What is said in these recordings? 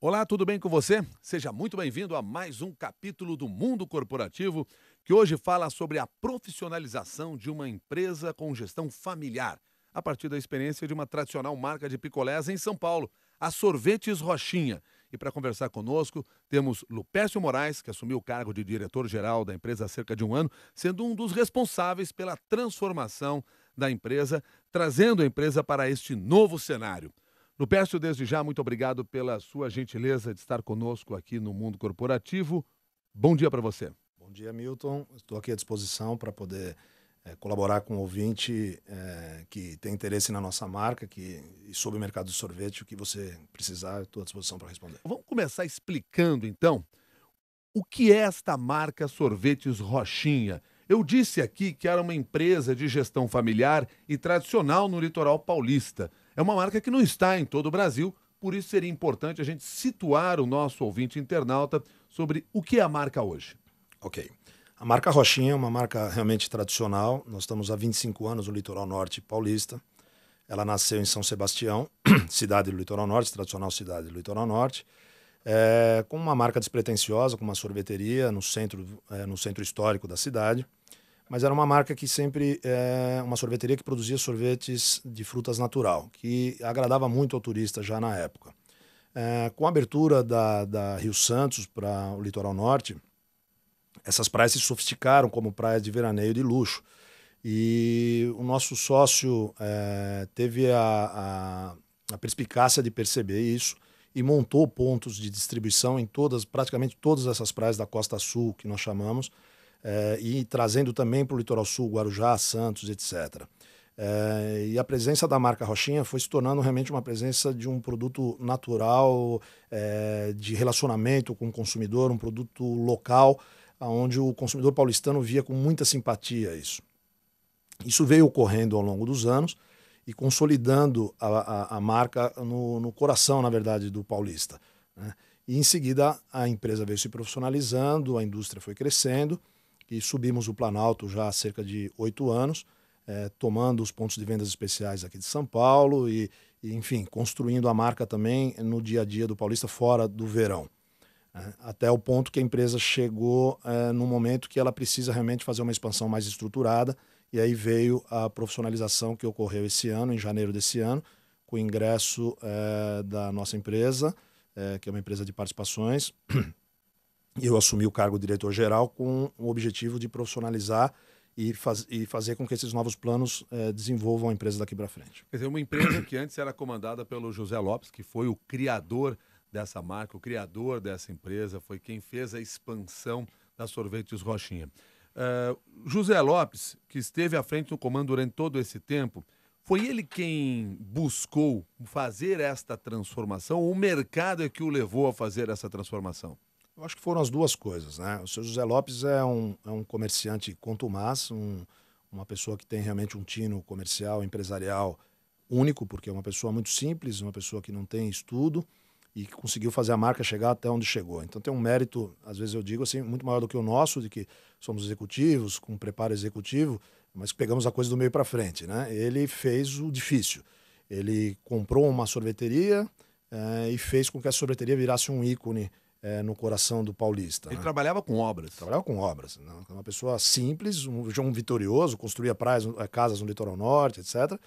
Olá, tudo bem com você? Seja muito bem-vindo a mais um capítulo do Mundo Corporativo, que hoje fala sobre a profissionalização de uma empresa com gestão familiar, a partir da experiência de uma tradicional marca de picolés em São Paulo, a Sorvetes Rochinha. E para conversar conosco, temos Lupércio Moraes, que assumiu o cargo de diretor-geral da empresa há cerca de um ano, sendo um dos responsáveis pela transformação da empresa, trazendo a empresa para este novo cenário. Lupércio, desde já, muito obrigado pela sua gentileza de estar conosco aqui no Mundo Corporativo. Bom dia para você. Bom dia, Milton. Estou aqui à disposição para poder colaborar com o ouvinte que tem interesse na nossa marca e sobre o mercado de sorvete. O que você precisar, eu estou à disposição para responder. Vamos começar explicando, então, o que é esta marca Sorvetes Rochinha. Eu disse aqui que era uma empresa de gestão familiar e tradicional no litoral paulista. É uma marca que não está em todo o Brasil, por isso seria importante a gente situar o nosso ouvinte internauta sobre o que é a marca hoje. Ok. A marca Rochinha é uma marca realmente tradicional. Nós estamos há 25 anos no litoral norte paulista. Ela nasceu em São Sebastião, cidade do litoral norte, tradicional cidade do litoral norte. Com uma marca despretensiosa, com uma sorveteria no centro histórico da cidade. Mas era uma marca que sempre, uma sorveteria que produzia sorvetes de frutas natural, que agradava muito ao turista já na época. Com a abertura da Rio Santos para o litoral norte, essas praias se sofisticaram como praias de veraneio de luxo. E o nosso sócio teve a perspicácia de perceber isso e montou pontos de distribuição em praticamente todas essas praias da Costa Sul, que nós chamamos, e trazendo também para o litoral sul, Guarujá, Santos, etc. E a presença da marca Rochinha foi se tornando realmente uma presença de um produto natural, de relacionamento com o consumidor, um produto local, onde o consumidor paulistano via com muita simpatia isso. Isso veio ocorrendo ao longo dos anos e consolidando a marca no coração, na verdade, do paulista, né? E em seguida a empresa veio se profissionalizando, a indústria foi crescendo e subimos o Planalto já há cerca de 8 anos, tomando os pontos de vendas especiais aqui de São Paulo enfim, construindo a marca também no dia a dia do paulista fora do verão. Até o ponto que a empresa chegou num momento que ela precisa realmente fazer uma expansão mais estruturada, e aí veio a profissionalização que ocorreu esse ano, em janeiro desse ano, com o ingresso da nossa empresa, que é uma empresa de participações, e eu assumi o cargo de diretor-geral com o objetivo de profissionalizar e fazer com que esses novos planos desenvolvam a empresa daqui para frente. Quer dizer, uma empresa que antes era comandada pelo José Lopes, que foi o criador dessa marca, o criador dessa empresa, foi quem fez a expansão da Sorvetes Rochinha. José Lopes, que esteve à frente do comando durante todo esse tempo, foi ele quem buscou fazer esta transformação ou o mercado é que o levou a fazer essa transformação? Eu acho que foram as duas coisas, né? O seu José Lopes é um comerciante contumaz, uma pessoa que tem realmente um tino comercial, empresarial único, porque é uma pessoa muito simples, uma pessoa que não tem estudo e que conseguiu fazer a marca chegar até onde chegou. Então tem um mérito, às vezes eu digo assim, muito maior do que o nosso, de que somos executivos, com preparo executivo, mas pegamos a coisa do meio para frente, né? Ele fez o difícil. Ele comprou uma sorveteria e fez com que a sorveteria virasse um ícone no coração do paulista. Ele Né? trabalhava com obras. Trabalhava com obras. Né? Uma pessoa simples, um vitorioso, construía praias, casas no litoral norte, etc.,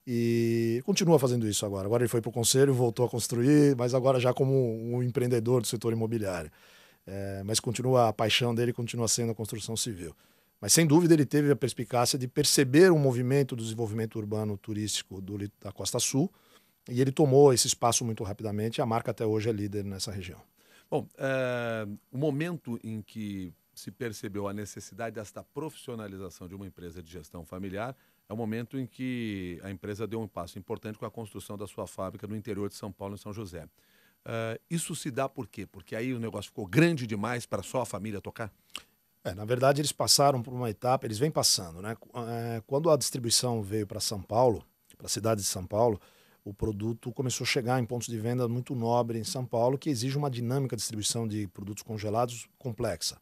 e continua fazendo isso agora. Agora ele foi para o conselho, voltou a construir, mas agora já como um empreendedor do setor imobiliário. Mas continua, a paixão dele continua sendo a construção civil. Mas sem dúvida ele teve a perspicácia de perceber o movimento do desenvolvimento urbano turístico da Costa Sul, e ele tomou esse espaço muito rapidamente, e a marca até hoje é líder nessa região. Bom, o momento em que se percebeu a necessidade desta profissionalização de uma empresa de gestão familiar é o momento em que a empresa deu um passo importante com a construção da sua fábrica no interior de São Paulo, em São José. Isso se dá por quê? Porque aí o negócio ficou grande demais para só a família tocar? Na verdade, eles passaram por uma etapa, eles vêm passando, né? Quando a distribuição veio para São Paulo, para a cidade de São Paulo, o produto começou a chegar em pontos de venda muito nobre em São Paulo, que exige uma dinâmica de distribuição de produtos congelados complexa.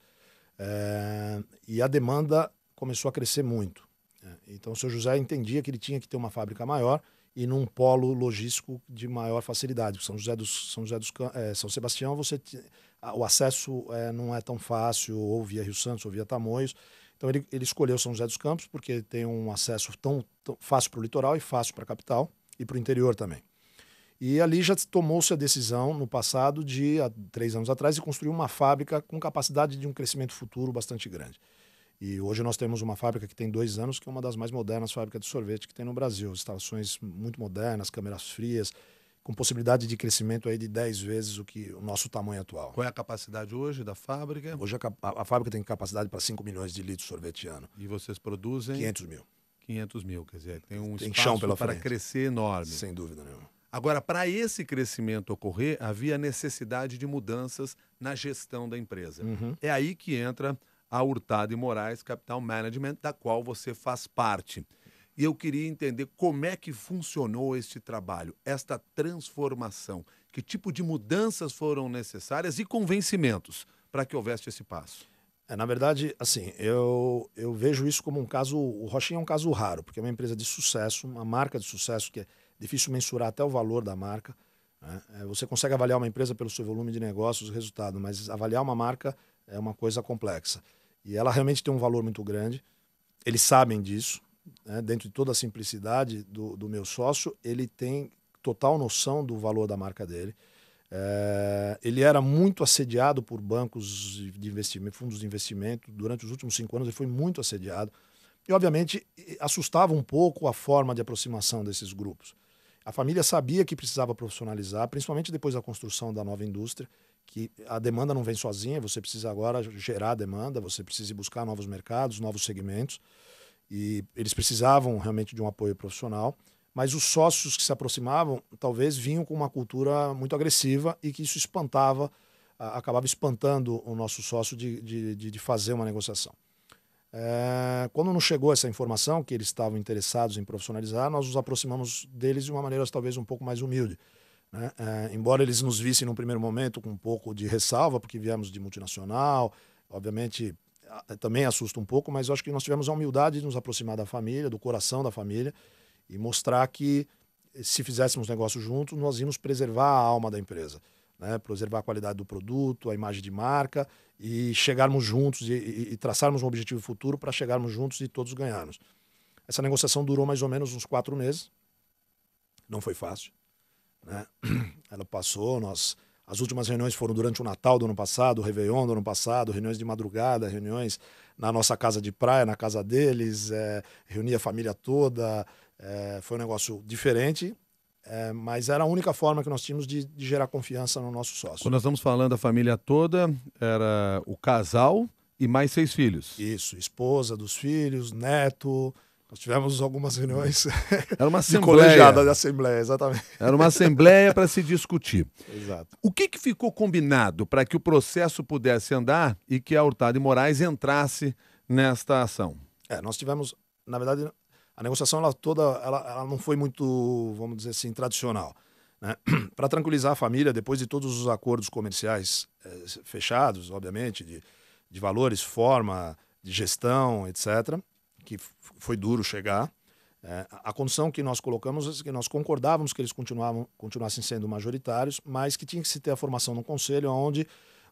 E a demanda começou a crescer muito. Então o seu José entendia que ele tinha que ter uma fábrica maior e num polo logístico de maior facilidade. São Sebastião, o acesso não é tão fácil, ou via Rio Santos, ou via Tamoios. Então ele escolheu São José dos Campos porque tem um acesso tão fácil para o litoral e fácil para a capital e para o interior também. E ali já tomou-se a decisão, no passado, há 3 anos atrás, de construir uma fábrica com capacidade de um crescimento futuro bastante grande. E hoje nós temos uma fábrica que tem 2 anos, que é uma das mais modernas fábricas de sorvete que tem no Brasil. Instalações muito modernas, câmeras frias, com possibilidade de crescimento aí de 10 vezes o nosso tamanho atual. Qual é a capacidade hoje da fábrica? Hoje a fábrica tem capacidade para 5 milhões de litros de sorvete ano. E vocês produzem? 500 mil. 500 mil, quer dizer, tem um Tem espaço chão pela para frente. crescer enorme. Sem dúvida nenhuma. Agora, para esse crescimento ocorrer, havia necessidade de mudanças na gestão da empresa. É aí que entra a Hurtado e Moraes Capital Management, da qual você faz parte. E eu queria entender como é que funcionou este trabalho, esta transformação. Que tipo de mudanças foram necessárias e convencimentos para que houvesse esse passo? Na verdade, assim, eu vejo isso como um caso... O Rochinha é um caso raro, porque é uma empresa de sucesso, uma marca de sucesso que é difícil mensurar até o valor da marca. Né? Você consegue avaliar uma empresa pelo seu volume de negócios e resultado, mas avaliar uma marca é uma coisa complexa. E ela realmente tem um valor muito grande. Eles sabem disso. Né? Dentro de toda a simplicidade do meu sócio, ele tem total noção do valor da marca dele. Ele era muito assediado por bancos de investimento, fundos de investimento. Durante os últimos 5 anos ele foi muito assediado. E, obviamente, assustava um pouco a forma de aproximação desses grupos. A família sabia que precisava profissionalizar, principalmente depois da construção da nova indústria, que a demanda não vem sozinha, você precisa agora gerar demanda, você precisa ir buscar novos mercados, novos segmentos. E eles precisavam realmente de um apoio profissional. Mas os sócios que se aproximavam, talvez vinham com uma cultura muito agressiva e que isso acabava espantando o nosso sócio de fazer uma negociação. Quando nos chegou essa informação, que eles estavam interessados em profissionalizar, nós nos aproximamos deles de uma maneira talvez um pouco mais humilde. Né? Embora eles nos vissem num primeiro momento com um pouco de ressalva, porque viemos de multinacional, obviamente também assusta um pouco, mas eu acho que nós tivemos a humildade de nos aproximar da família, do coração da família, e mostrar que, se fizéssemos negócio juntos, nós íamos preservar a alma da empresa, né? Preservar a qualidade do produto, a imagem de marca e chegarmos juntos e traçarmos um objetivo futuro para chegarmos juntos e todos ganharmos. Essa negociação durou mais ou menos uns 4 meses. Não foi fácil. Né? Ela passou, as últimas reuniões foram durante o Natal do ano passado, o Réveillon do ano passado, reuniões de madrugada, reuniões na nossa casa de praia, na casa deles, reunia a família toda. Foi um negócio diferente, mas era a única forma que nós tínhamos de gerar confiança no nosso sócio. Quando nós estamos falando da família toda, era o casal e mais 6 filhos. Isso, esposa dos filhos, neto. Nós tivemos algumas reuniões Era uma de assembleia. colegiada de assembleia, exatamente. Era uma assembleia para se discutir. Exato. O que ficou combinado para que o processo pudesse andar e que a Hurtado e Moraes entrasse nesta ação? Nós tivemos, na verdade, a negociação ela não foi muito, vamos dizer assim, tradicional. Né? Para tranquilizar a família, depois de todos os acordos comerciais fechados, obviamente, de valores, forma, de gestão, etc., que foi duro chegar, a condição que nós colocamos é que nós concordávamos que eles continuassem sendo majoritários, mas que tinha que se ter a formação no conselho, onde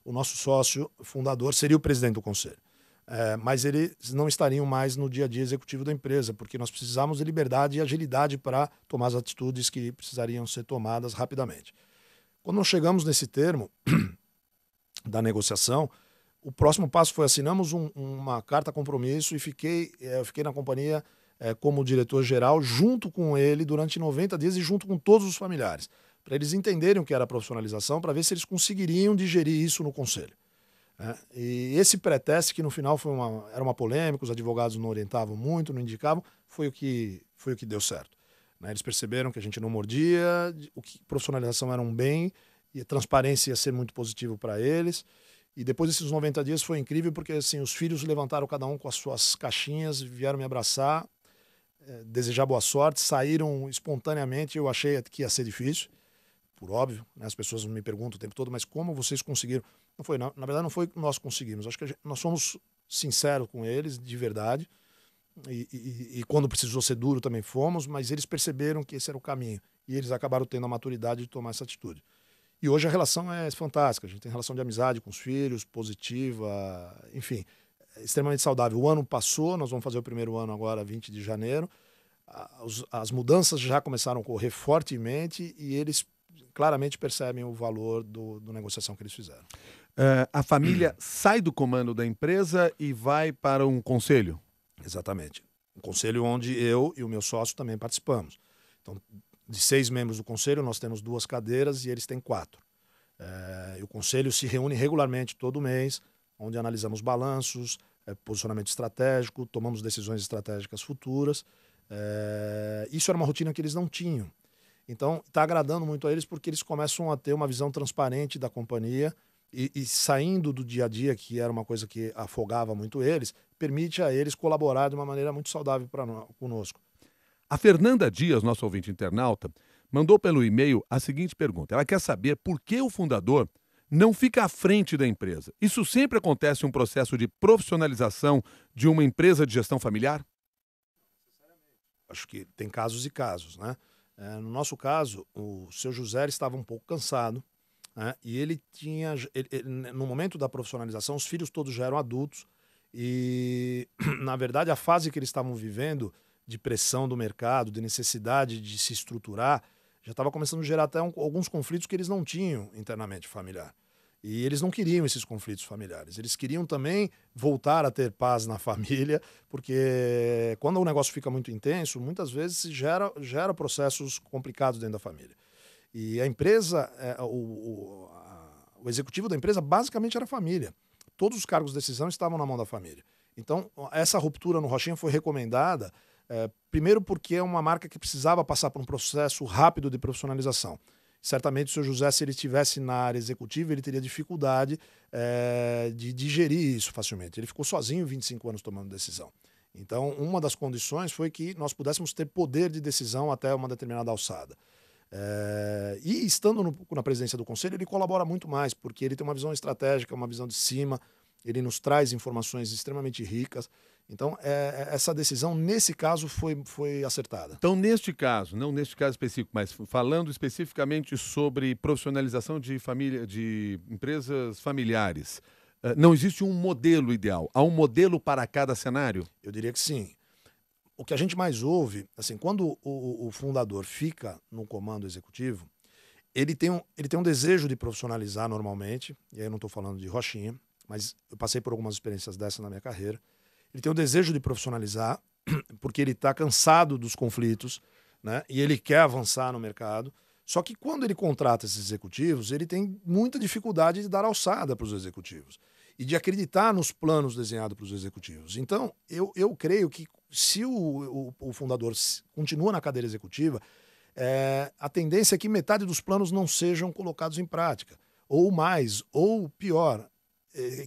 o nosso sócio fundador seria o presidente do conselho. Mas eles não estariam mais no dia a dia executivo da empresa, porque nós precisamos de liberdade e agilidade para tomar as atitudes que precisariam ser tomadas rapidamente. Quando nós chegamos nesse termo da negociação, o próximo passo foi assinamos uma carta compromisso e eu fiquei na companhia como diretor-geral junto com ele durante 90 dias e junto com todos os familiares, para eles entenderem o que era a profissionalização, para ver se eles conseguiriam digerir isso no conselho. E esse pré-teste, que no final era uma polêmica, os advogados não orientavam muito, não indicavam, foi o que deu certo. Eles perceberam que a gente não mordia, que profissionalização era um bem e a transparência ia ser muito positivo para eles. E depois desses 90 dias foi incrível, porque assim, os filhos levantaram cada um com as suas caixinhas, vieram me abraçar, desejar boa sorte, saíram espontaneamente. Eu achei que ia ser difícil, por óbvio, né? As pessoas me perguntam o tempo todo, mas como vocês conseguiram? Não foi, na verdade não foi que nós conseguimos, acho que nós somos sinceros com eles, de verdade, e quando precisou ser duro também fomos, mas eles perceberam que esse era o caminho. E eles acabaram tendo a maturidade de tomar essa atitude. E hoje a relação é fantástica. A gente tem relação de amizade com os filhos, positiva, enfim, é extremamente saudável. O ano passou, nós vamos fazer o primeiro ano agora, 20 de janeiro. As mudanças já começaram a ocorrer fortemente e eles claramente percebem o valor da negociação que eles fizeram. A família sai do comando da empresa e vai para um conselho? Exatamente. Um conselho onde eu e o meu sócio também participamos. Então, de 6 membros do conselho, nós temos 2 cadeiras e eles têm 4. E o conselho se reúne regularmente todo mês, onde analisamos balanços, posicionamento estratégico, tomamos decisões estratégicas futuras. Isso era uma rotina que eles não tinham. Então, está agradando muito a eles porque eles começam a ter uma visão transparente da companhia e saindo do dia a dia, que era uma coisa que afogava muito eles, permite a eles colaborar de uma maneira muito saudável conosco. A Fernanda Dias, nosso ouvinte internauta, mandou pelo e-mail a seguinte pergunta. Ela quer saber por que o fundador não fica à frente da empresa. Isso sempre acontece em um processo de profissionalização de uma empresa de gestão familiar? Acho que tem casos e casos, né? No nosso caso, o seu José estava um pouco cansado, né? E ele tinha, no momento da profissionalização, os filhos todos já eram adultos e, na verdade, a fase que eles estavam vivendo de pressão do mercado, de necessidade de se estruturar, já estava começando a gerar até alguns conflitos que eles não tinham internamente familiar. E eles não queriam esses conflitos familiares. Eles queriam também voltar a ter paz na família, porque quando o negócio fica muito intenso, muitas vezes gera processos complicados dentro da família. E a empresa, o executivo da empresa basicamente era a família. Todos os cargos de decisão estavam na mão da família. Então, essa ruptura no Rochinha foi recomendada, primeiro porque é uma marca que precisava passar por um processo rápido de profissionalização. Certamente o seu José, se ele estivesse na área executiva, ele teria dificuldade de digerir isso facilmente. Ele ficou sozinho 25 anos tomando decisão. Então, uma das condições foi que nós pudéssemos ter poder de decisão até uma determinada alçada. E estando na presidência do conselho, ele colabora muito mais, porque ele tem uma visão estratégica, uma visão de cima, ele nos traz informações extremamente ricas. Então, essa decisão, nesse caso, foi acertada. Então, neste caso, não neste caso específico, mas falando especificamente sobre profissionalização de empresas familiares, não existe um modelo ideal. Há um modelo para cada cenário? Eu diria que sim. O que a gente mais ouve, assim, quando o fundador fica no comando executivo, ele tem um desejo de profissionalizar normalmente, e aí eu não estou falando de Rochinha, mas eu passei por algumas experiências dessas na minha carreira. Ele tem o desejo de profissionalizar, porque ele está cansado dos conflitos, né? E ele quer avançar no mercado. Só que quando ele contrata esses executivos, ele tem muita dificuldade de dar alçada para os executivos e de acreditar nos planos desenhados para os executivos. Então, eu creio que se o fundador continua na cadeira executiva, a tendência é que metade dos planos não sejam colocados em prática. Ou mais, ou pior,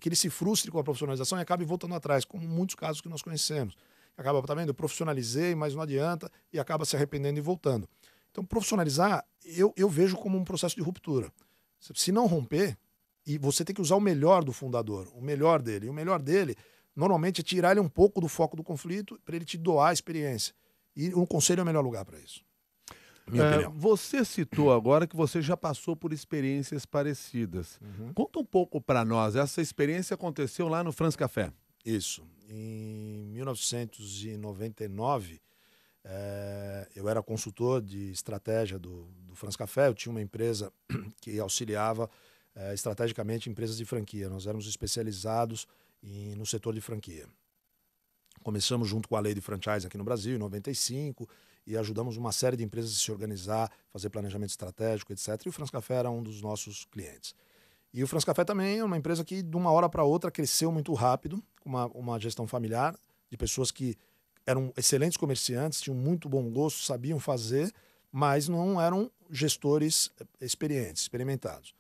que ele se frustre com a profissionalização e acabe voltando atrás, como muitos casos que nós conhecemos. Acaba, tá vendo? Eu profissionalizei, mas não adianta, e acaba se arrependendo e voltando. Então, profissionalizar, eu vejo como um processo de ruptura. Se não romper, e você tem que usar o melhor do fundador, o melhor dele. E o melhor dele, normalmente, é tirar ele um pouco do foco do conflito para ele te doar a experiência. E o conselho é o melhor lugar para isso. Minha opinião. Você citou agora que você já passou por experiências parecidas. Conta um pouco para nós. Essa experiência aconteceu lá no France Café. Isso. Em 1999, eu era consultor de estratégia do France Café. Eu tinha uma empresa que auxiliava estrategicamente empresas de franquia. Nós éramos especializados no setor de franquia. Começamos junto com a lei de franchise aqui no Brasil, em 95, e ajudamos uma série de empresas a se organizar, fazer planejamento estratégico, etc. E o France Café era um dos nossos clientes. E o France Café também é uma empresa que, de uma hora para outra, cresceu muito rápido, com uma gestão familiar, de pessoas que eram excelentes comerciantes, tinham muito bom gosto, sabiam fazer, mas não eram gestores experientes, experimentados.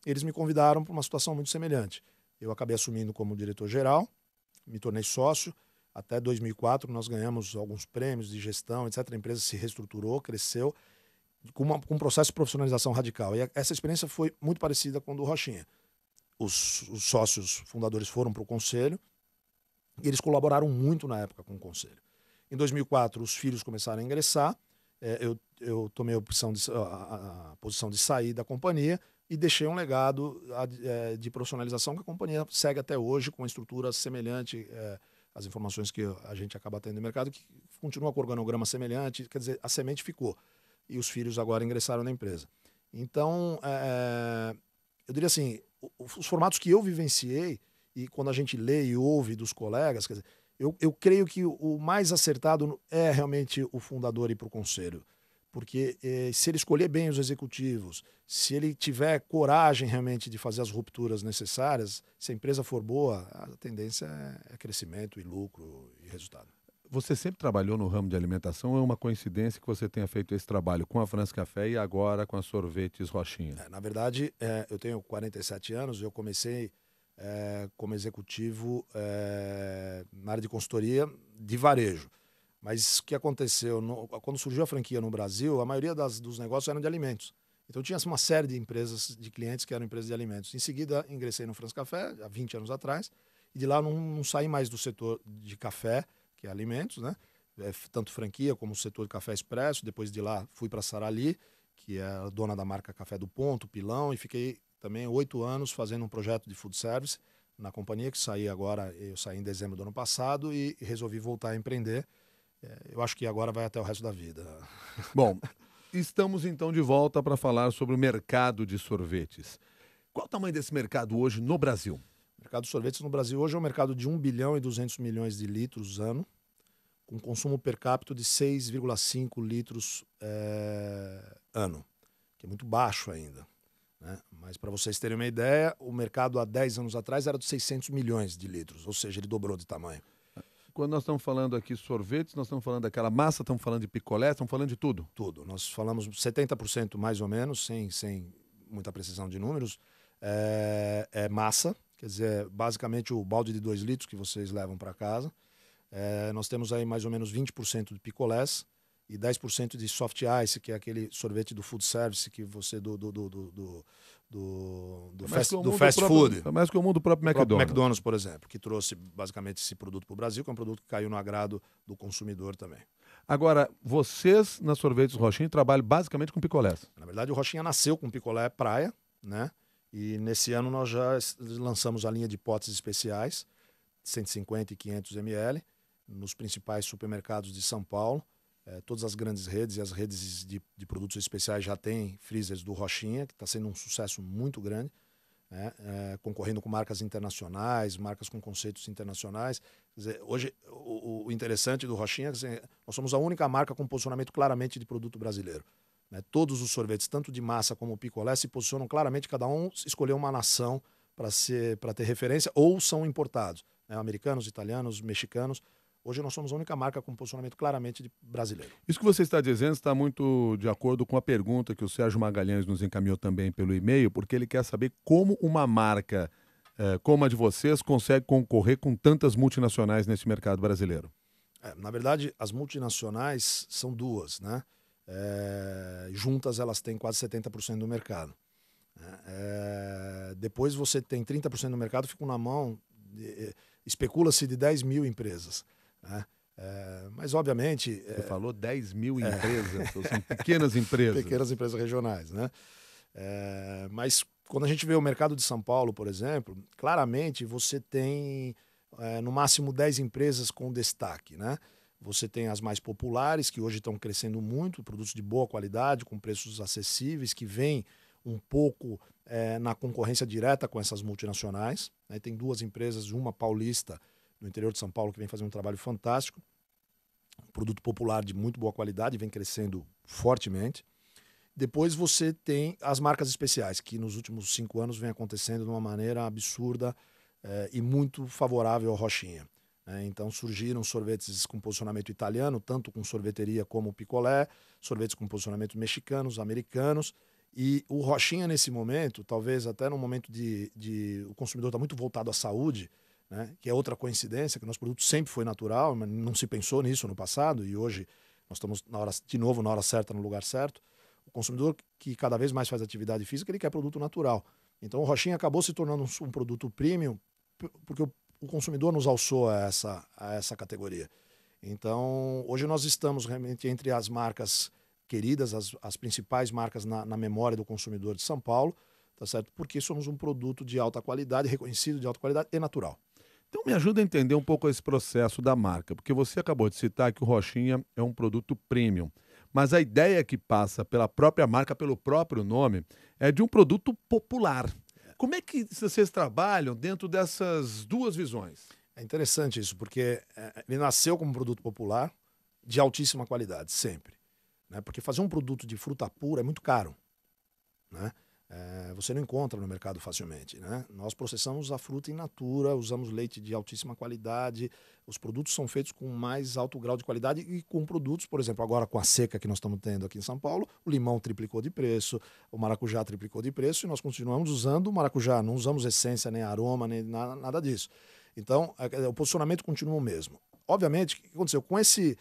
Eles me convidaram para uma situação muito semelhante. Eu acabei assumindo como diretor-geral, me tornei sócio. Até 2004 nós ganhamos alguns prêmios de gestão, etc. A empresa se reestruturou, cresceu, com um processo de profissionalização radical. E essa experiência foi muito parecida com a do Rochinha. Os sócios fundadores foram para o conselho e eles colaboraram muito na época com o conselho. Em 2004, os filhos começaram a ingressar, eu tomei a posição de sair da companhia e deixei um legado de profissionalização que a companhia segue até hoje com uma estrutura semelhante às informações que a gente acaba tendo no mercado, que continua com organograma semelhante, quer dizer, a semente ficou. E os filhos agora ingressaram na empresa. Então, eu diria assim, os formatos que eu vivenciei, e quando a gente lê e ouve dos colegas, quer dizer, eu creio que o mais acertado é realmente o fundador ir para o conselho. Porque se ele escolher bem os executivos, se ele tiver coragem realmente de fazer as rupturas necessárias, se a empresa for boa, a tendência é crescimento e lucro e resultado. Você sempre trabalhou no ramo de alimentação ou é uma coincidência que você tenha feito esse trabalho com a France Café e agora com a Sorvetes Rochinha? Na verdade, eu tenho 47 anos, eu comecei como executivo na área de consultoria de varejo. Mas o que aconteceu? Quando surgiu a franquia no Brasil, a maioria dos negócios eram de alimentos. Então tinha uma série de empresas, de clientes que eram empresas de alimentos. Em seguida, ingressei no France Café, há 20 anos atrás, e de lá não saí mais do setor de café, que é alimentos, né? Tanto franquia como o setor de café expresso. Depois de lá fui para a Sarali, que é a dona da marca Café do Ponto, Pilão, e fiquei também 8 anos fazendo um projeto de food service na companhia, que eu saí em dezembro do ano passado e resolvi voltar a empreender. Eu acho que agora vai até o resto da vida. Bom, estamos então de volta para falar sobre o mercado de sorvetes. Qual o tamanho desse mercado hoje no Brasil? O mercado de sorvetes no Brasil hoje é um mercado de 1 bilhão e 200 milhões de litros ano, com consumo per capita de 6,5 litros ano, que é muito baixo ainda, né? Mas para vocês terem uma ideia, o mercado há 10 anos atrás era de 600 milhões de litros, ou seja, ele dobrou de tamanho. Quando nós estamos falando aqui sorvetes, nós estamos falando daquela massa, estamos falando de picolé, estamos falando de tudo? Tudo. Nós falamos 70% mais ou menos, sem muita precisão de números, é massa, quer dizer, basicamente o balde de 2 litros que vocês levam para casa. Nós temos aí mais ou menos 20% de picolés e 10% de soft ice, que é aquele sorvete do food service que você do fast food. É mais comum do próprio McDonald's. McDonald's, por exemplo, que trouxe basicamente esse produto para o Brasil, que é um produto que caiu no agrado do consumidor também. Agora, vocês na Sorvetes Rochinha trabalham basicamente com picolés. Na verdade, o Rochinha nasceu com picolé praia, né? E nesse ano nós já lançamos a linha de potes especiais, 150 e 500 ml, nos principais supermercados de São Paulo. Todas as grandes redes e as redes de produtos especiais já têm freezers do Rochinha, que está sendo um sucesso muito grande, né? Concorrendo com marcas internacionais, marcas com conceitos internacionais. Quer dizer, hoje, o interessante do Rochinha é que nós somos a única marca com posicionamento claramente de produto brasileiro, né? Todos os sorvetes, tanto de massa como picolé, se posicionam claramente, cada um escolheu uma nação para ter referência, ou são importados, né? Americanos, italianos, mexicanos. Hoje nós somos a única marca com posicionamento claramente de brasileiro. Isso que você está dizendo está muito de acordo com a pergunta que o Sérgio Magalhães nos encaminhou também pelo e-mail, porque ele quer saber como uma marca como a de vocês consegue concorrer com tantas multinacionais nesse mercado brasileiro. Na verdade, as multinacionais são duas, né? Juntas elas têm quase 70% do mercado. Depois você tem 30% do mercado, ficam na mão, especula-se de 10 mil empresas. Mas, obviamente... Você falou 10 mil empresas, são pequenas empresas. Pequenas empresas regionais, né? Mas quando a gente vê o mercado de São Paulo, por exemplo, claramente você tem no máximo 10 empresas com destaque, né? Você tem as mais populares, que hoje estão crescendo muito, produtos de boa qualidade, com preços acessíveis, que vêm um pouco na concorrência direta com essas multinacionais, né? Tem duas empresas, uma paulista, no interior de São Paulo, que vem fazendo um trabalho fantástico. Um produto popular de muito boa qualidade, vem crescendo fortemente. Depois você tem as marcas especiais, que nos últimos 5 anos vem acontecendo de uma maneira absurda e muito favorável ao Rochinha. Então surgiram sorvetes com posicionamento italiano, tanto com sorveteria como picolé, sorvetes com posicionamento mexicanos, americanos. E o Rochinha, nesse momento, talvez até no momento o consumidor está muito voltado à saúde, né? Que é outra coincidência, que o nosso produto sempre foi natural, mas não se pensou nisso no passado, e hoje nós estamos de novo na hora certa, no lugar certo. O consumidor que cada vez mais faz atividade física, ele quer produto natural. Então o Rochinha acabou se tornando um produto premium, porque o consumidor nos alçou a essa categoria. Então, hoje nós estamos realmente entre as marcas queridas, as principais marcas na memória do consumidor de São Paulo, tá certo? Porque somos um produto de alta qualidade, reconhecido de alta qualidade e natural. Então me ajuda a entender um pouco esse processo da marca, porque você acabou de citar que o Rochinha é um produto premium, mas a ideia que passa pela própria marca, pelo próprio nome, é de um produto popular. Como é que vocês trabalham dentro dessas duas visões? É interessante isso, porque ele nasceu como um produto popular de altíssima qualidade, sempre. Né? Porque fazer um produto de fruta pura é muito caro. Né? Você não encontra no mercado facilmente. Né? Nós processamos a fruta in natura, usamos leite de altíssima qualidade, os produtos são feitos com mais alto grau de qualidade e com produtos, por exemplo, agora com a seca que nós estamos tendo aqui em São Paulo, o limão triplicou de preço, o maracujá triplicou de preço e nós continuamos usando o maracujá, não usamos essência, nem aroma, nem nada disso. Então, o posicionamento continua o mesmo. Obviamente, o que aconteceu? Com esse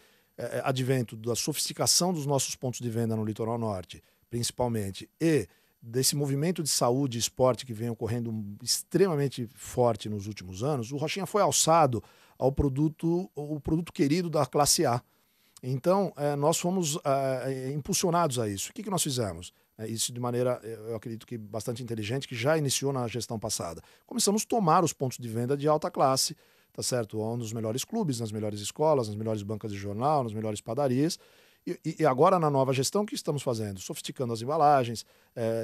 advento da sofisticação dos nossos pontos de venda no Litoral Norte, principalmente, e desse movimento de saúde e esporte que vem ocorrendo extremamente forte nos últimos anos, o Rochinha foi alçado ao produto, o produto querido da classe A. Então, nós fomos impulsionados a isso. O que nós fizemos? Isso de maneira, eu acredito que bastante inteligente, que já iniciou na gestão passada. Começamos a tomar os pontos de venda de alta classe, tá certo? Nos melhores clubes, nas melhores escolas, nas melhores bancas de jornal, nas melhores padarias. E agora, na nova gestão, o que estamos fazendo? Sofisticando as embalagens,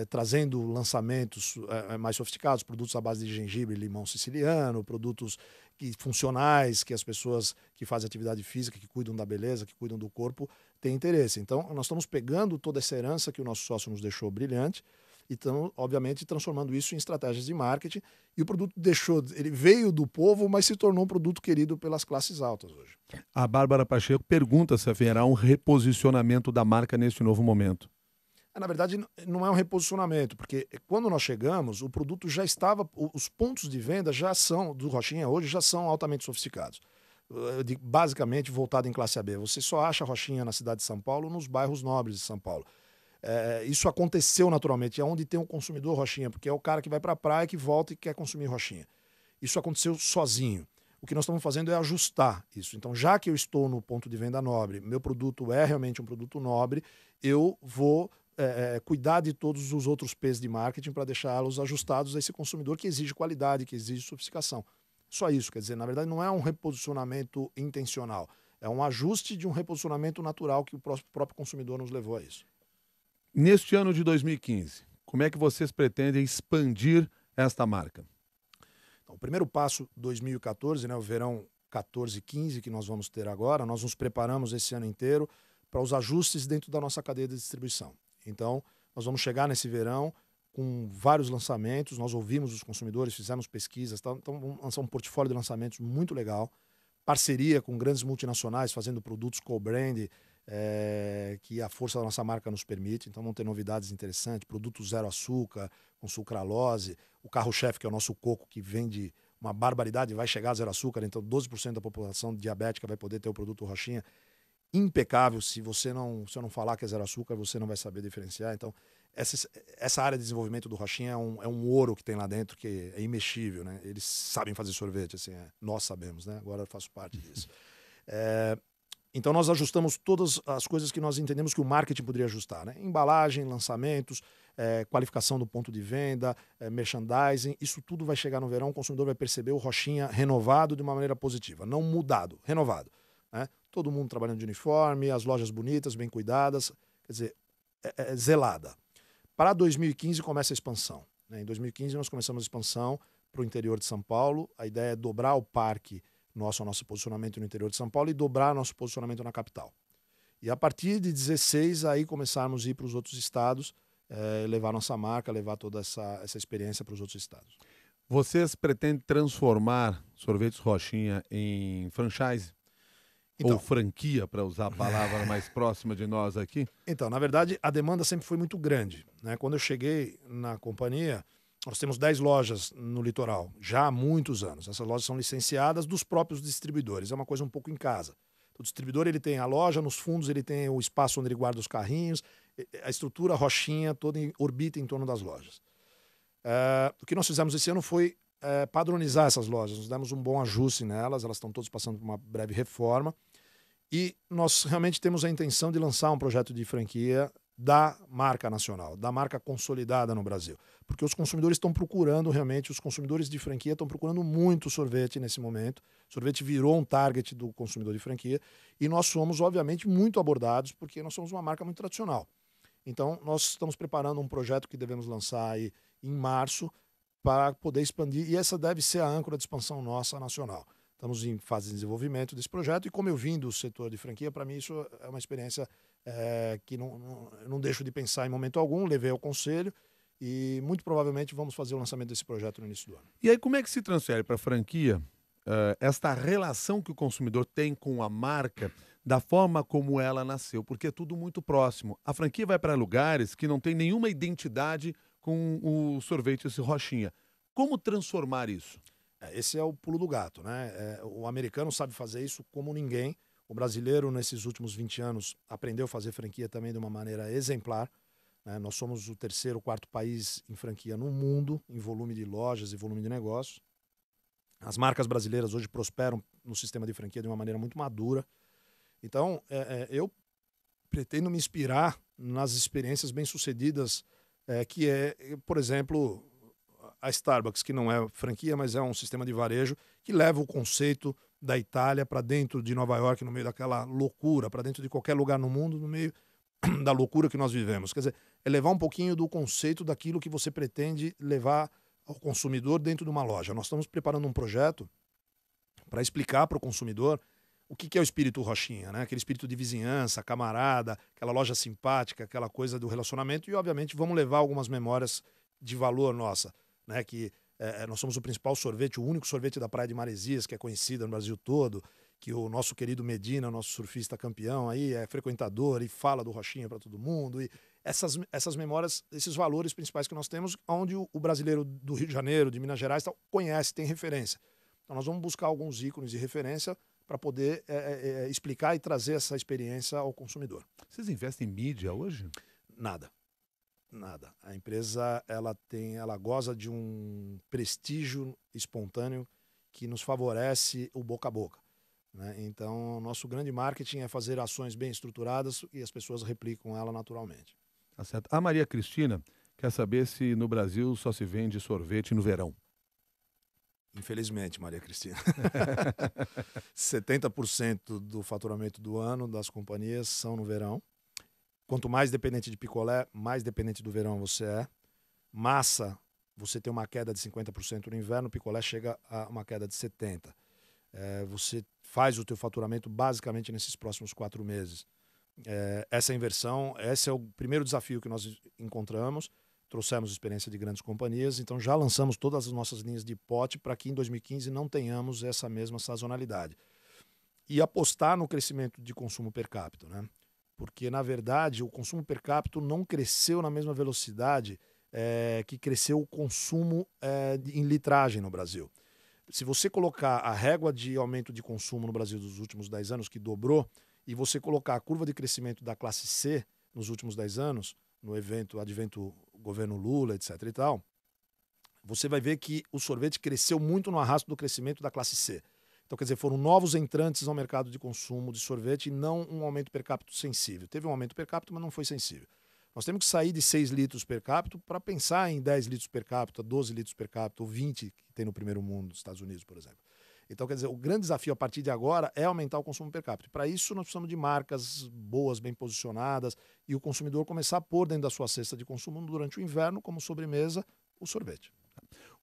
trazendo lançamentos mais sofisticados, produtos à base de gengibre e limão siciliano, produtos funcionais, que as pessoas que fazem atividade física, que cuidam da beleza, que cuidam do corpo, têm interesse. Então, nós estamos pegando toda essa herança que o nosso sócio nos deixou brilhante e estamos, obviamente, transformando isso em estratégias de marketing. E o produto ele veio do povo, mas se tornou um produto querido pelas classes altas hoje. A Bárbara Pacheco pergunta se haverá um reposicionamento da marca neste novo momento. Na verdade, não é um reposicionamento, porque quando nós chegamos, o produto já estava, os pontos de venda já são, do Rochinha hoje, já são altamente sofisticados. Basicamente voltado em classe AB. Você só acha Rochinha na cidade de São Paulo, nos bairros nobres de São Paulo. Isso aconteceu naturalmente, é onde tem um consumidor Rochinha, porque é o cara que vai para a praia, que volta e quer consumir Rochinha. Isso aconteceu sozinho. O que nós estamos fazendo é ajustar isso. Então, já que eu estou no ponto de venda nobre, meu produto é realmente um produto nobre, eu vou cuidar de todos os outros P's de marketing para deixá-los ajustados a esse consumidor que exige qualidade, que exige sofisticação. Só isso, quer dizer, na verdade não é um reposicionamento intencional, é um ajuste de um reposicionamento natural que o próprio consumidor nos levou a isso. Neste ano de 2015, como é que vocês pretendem expandir esta marca? Então, o primeiro passo, 2014, né, o verão 14 e 15 que nós vamos ter agora, nós nos preparamos esse ano inteiro para os ajustes dentro da nossa cadeia de distribuição. Então, nós vamos chegar nesse verão com vários lançamentos, nós ouvimos os consumidores, fizemos pesquisas, então vamos lançar um portfólio de lançamentos muito legal, parceria com grandes multinacionais, fazendo produtos co-brand, que a força da nossa marca nos permite, então vão ter novidades interessantes, produtos zero açúcar, com sucralose, o carro-chefe, que é o nosso coco, que vende uma barbaridade, vai chegar a zero açúcar, então 12% da população diabética vai poder ter o produto Rochinha, impecável. Se eu não falar que é zero açúcar, você não vai saber diferenciar. Então, essa área de desenvolvimento do Rochinha é um ouro que tem lá dentro, que é imexível, né? Eles sabem fazer sorvete, assim, nós sabemos, né? Agora eu faço parte disso. Então, nós ajustamos todas as coisas que nós entendemos que o marketing poderia ajustar, né? Embalagem, lançamentos, qualificação do ponto de venda, merchandising, isso tudo vai chegar no verão, o consumidor vai perceber o Rochinha renovado de uma maneira positiva, não mudado, renovado. Né? Todo mundo trabalhando de uniforme, as lojas bonitas, bem cuidadas, quer dizer, zelada. Para 2015 começa a expansão. Né? Em 2015 nós começamos a expansão para o interior de São Paulo. A ideia é dobrar o parque nosso posicionamento no interior de São Paulo e dobrar nosso posicionamento na capital. E a partir de 16 aí começarmos a ir para os outros estados, levar nossa marca, levar toda essa experiência para os outros estados. Vocês pretendem transformar Sorvetes Rochinha em franchise? Então, ou franquia, para usar a palavra mais próxima de nós aqui? Então, na verdade, a demanda sempre foi muito grande. Né? Quando eu cheguei na companhia, nós temos 10 lojas no litoral, já há muitos anos. Essas lojas são licenciadas dos próprios distribuidores. É uma coisa um pouco em casa. O distribuidor ele tem a loja, nos fundos ele tem o espaço onde ele guarda os carrinhos, a estrutura Rochinha toda orbita em torno das lojas. O que nós fizemos esse ano foi padronizar essas lojas. Nós demos um bom ajuste nelas, elas estão todas passando por uma breve reforma. E nós realmente temos a intenção de lançar um projeto de franquia da marca nacional, da marca consolidada no Brasil. Porque os consumidores estão procurando realmente, os consumidores de franquia estão procurando muito sorvete nesse momento. Sorvete virou um target do consumidor de franquia e nós somos, obviamente, muito abordados porque nós somos uma marca muito tradicional. Então, nós estamos preparando um projeto que devemos lançar aí em março para poder expandir, e essa deve ser a âncora de expansão nossa nacional. Estamos em fase de desenvolvimento desse projeto e como eu vim do setor de franquia, para mim isso é uma experiência que eu não deixo de pensar em momento algum, levei ao conselho e muito provavelmente vamos fazer o lançamento desse projeto no início do ano. E aí, como é que se transfere para a franquia esta relação que o consumidor tem com a marca da forma como ela nasceu? Porque é tudo muito próximo. A franquia vai para lugares que não tem nenhuma identidade com o sorvete, esse Rochinha. Como transformar isso? Esse é o pulo do gato, né? O americano sabe fazer isso como ninguém. O brasileiro, nesses últimos 20 anos, aprendeu a fazer franquia também de uma maneira exemplar, né? Nós somos o terceiro, quarto país em franquia no mundo, em volume de lojas e volume de negócios. As marcas brasileiras hoje prosperam no sistema de franquia de uma maneira muito madura. Então, eu pretendo me inspirar nas experiências bem-sucedidas, por exemplo, a Starbucks, que não é franquia, mas é um sistema de varejo que leva o conceito da Itália para dentro de Nova York, no meio daquela loucura, para dentro de qualquer lugar no mundo, no meio da loucura que nós vivemos. Quer dizer, é levar um pouquinho do conceito daquilo que você pretende levar ao consumidor dentro de uma loja. Nós estamos preparando um projeto para explicar para o consumidor o que é o espírito Rochinha, né? Aquele espírito de vizinhança, camarada, aquela loja simpática, aquela coisa do relacionamento e, obviamente, vamos levar algumas memórias de valor nossa, né? Que nós somos o principal sorvete, o único sorvete da Praia de Maresias, que é conhecida no Brasil todo, que o nosso querido Medina, nosso surfista campeão, aí é frequentador e fala do Rochinha para todo mundo. E essas memórias, esses valores principais que nós temos, onde o brasileiro do Rio de Janeiro, de Minas Gerais, conhece, tem referência. Então nós vamos buscar alguns ícones de referência para poder explicar e trazer essa experiência ao consumidor. Vocês investem em mídia hoje? Nada. Nada. A empresa ela goza de um prestígio espontâneo que nos favorece o boca a boca, né? Então, nosso grande marketing é fazer ações bem estruturadas e as pessoas replicam ela naturalmente. Tá certo. A Maria Cristina quer saber se no Brasil só se vende sorvete no verão. Infelizmente, Maria Cristina. 70% do faturamento do ano das companhias são no verão. Quanto mais dependente de picolé, mais dependente do verão você é. Massa, você tem uma queda de 50% no inverno, picolé chega a uma queda de 70%. Você faz o teu faturamento basicamente nesses próximos 4 meses. Essa inversão, esse é o primeiro desafio que nós encontramos. Trouxemos experiência de grandes companhias, então já lançamos todas as nossas linhas de pote para que em 2015 não tenhamos essa mesma sazonalidade. E apostar no crescimento de consumo per capita, né? Porque, na verdade, o consumo per capita não cresceu na mesma velocidade que cresceu o consumo em litragem no Brasil. Se você colocar a régua de aumento de consumo no Brasil dos últimos 10 anos, que dobrou, e você colocar a curva de crescimento da classe C nos últimos 10 anos, no advento governo Lula, etc. e tal, você vai ver que o sorvete cresceu muito no arrasto do crescimento da classe C. Então, quer dizer, foram novos entrantes ao mercado de consumo de sorvete e não um aumento per capita sensível. Teve um aumento per capita, mas não foi sensível. Nós temos que sair de 6 litros per capita para pensar em 10 litros per capita, 12 litros per capita, ou 20 que tem no primeiro mundo, nos Estados Unidos, por exemplo. Então, quer dizer, o grande desafio a partir de agora é aumentar o consumo per capita. Para isso, nós precisamos de marcas boas, bem posicionadas, e o consumidor começar a pôr dentro da sua cesta de consumo durante o inverno, como sobremesa, o sorvete.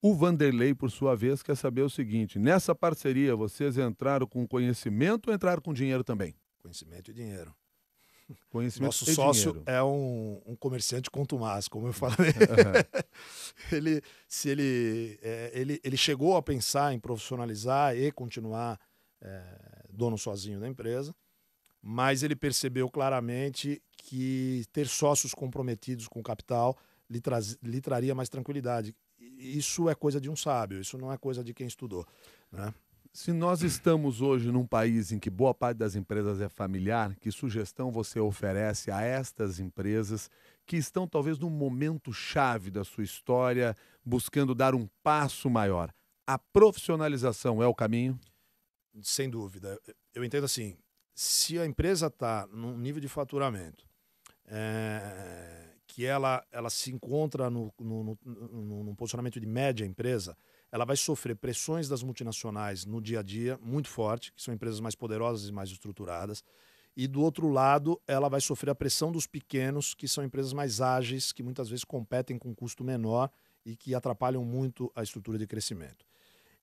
O Vanderlei, por sua vez, quer saber o seguinte: nessa parceria, vocês entraram com conhecimento ou entraram com dinheiro também? Conhecimento e dinheiro. Conhecimento Nosso e sócio dinheiro. é um comerciante contumaz, como eu falei. Ele chegou a pensar em profissionalizar e continuar dono sozinho da empresa, mas ele percebeu claramente que ter sócios comprometidos com o capital lhe traria mais tranquilidade. Isso é coisa de um sábio, isso não é coisa de quem estudou, né? Se nós estamos hoje num país em que boa parte das empresas é familiar, que sugestão você oferece a estas empresas que estão talvez num momento chave da sua história, buscando dar um passo maior? A profissionalização é o caminho? Sem dúvida. Eu entendo assim, se a empresa está num nível de faturamento que ela se encontra num posicionamento de média empresa, ela vai sofrer pressões das multinacionais no dia a dia muito forte, que são empresas mais poderosas e mais estruturadas. E do outro lado, ela vai sofrer a pressão dos pequenos, que são empresas mais ágeis, que muitas vezes competem com custo menor e que atrapalham muito a estrutura de crescimento.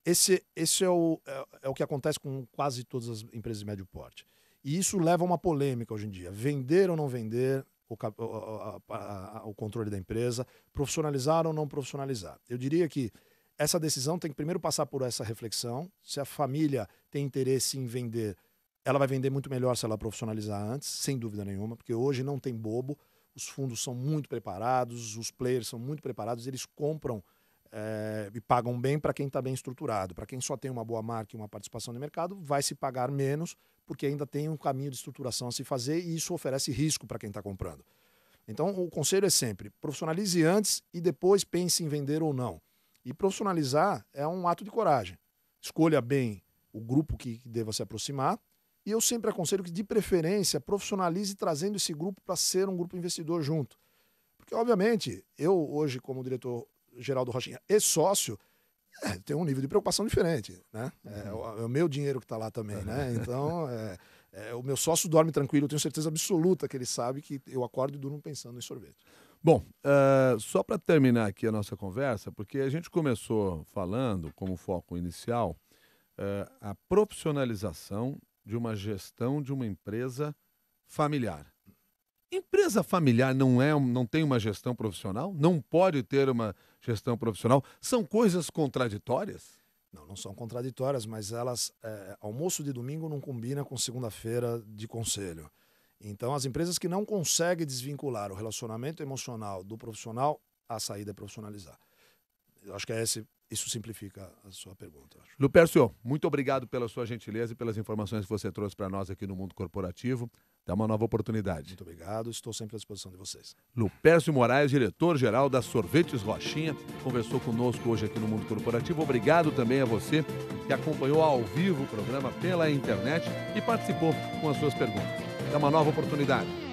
Esse é o que acontece com quase todas as empresas de médio porte. E isso leva a uma polêmica hoje em dia. Vender ou não vender o controle da empresa, profissionalizar ou não profissionalizar. Eu diria que essa decisão tem que primeiro passar por essa reflexão. Se a família tem interesse em vender, ela vai vender muito melhor se ela profissionalizar antes, sem dúvida nenhuma, porque hoje não tem bobo, os fundos são muito preparados, os players são muito preparados, eles compram e pagam bem para quem está bem estruturado. Para quem só tem uma boa marca e uma participação no mercado, vai se pagar menos, porque ainda tem um caminho de estruturação a se fazer e isso oferece risco para quem está comprando. Então, o conselho é sempre, profissionalize antes e depois pense em vender ou não. E profissionalizar é um ato de coragem. Escolha bem o grupo que deva se aproximar. E eu sempre aconselho que, de preferência, profissionalize trazendo esse grupo para ser um grupo investidor junto. Porque, obviamente, eu hoje, como diretor-geral do Rochinha e sócio, tenho um nível de preocupação diferente, né? É o meu dinheiro que está lá também, né? Então, o meu sócio dorme tranquilo, eu tenho certeza absoluta que ele sabe que eu acordo e durmo pensando em sorvete. Bom, só para terminar aqui a nossa conversa, porque a gente começou falando, como foco inicial, a profissionalização de uma gestão de uma empresa familiar. Empresa familiar não tem uma gestão profissional? Não pode ter uma gestão profissional? São coisas contraditórias? Não são contraditórias, mas elas, almoço de domingo não combina com segunda-feira de conselho. Então, as empresas que não conseguem desvincular o relacionamento emocional do profissional, a saída é profissionalizar. Eu acho que isso simplifica a sua pergunta. Lupercio, muito obrigado pela sua gentileza e pelas informações que você trouxe para nós aqui no Mundo Corporativo. Até uma nova oportunidade. Muito obrigado, estou sempre à disposição de vocês. Lupercio Moraes, diretor-geral da Sorvetes Rochinha, conversou conosco hoje aqui no Mundo Corporativo. Obrigado também a você que acompanhou ao vivo o programa pela internet e participou com as suas perguntas. Até uma nova oportunidade.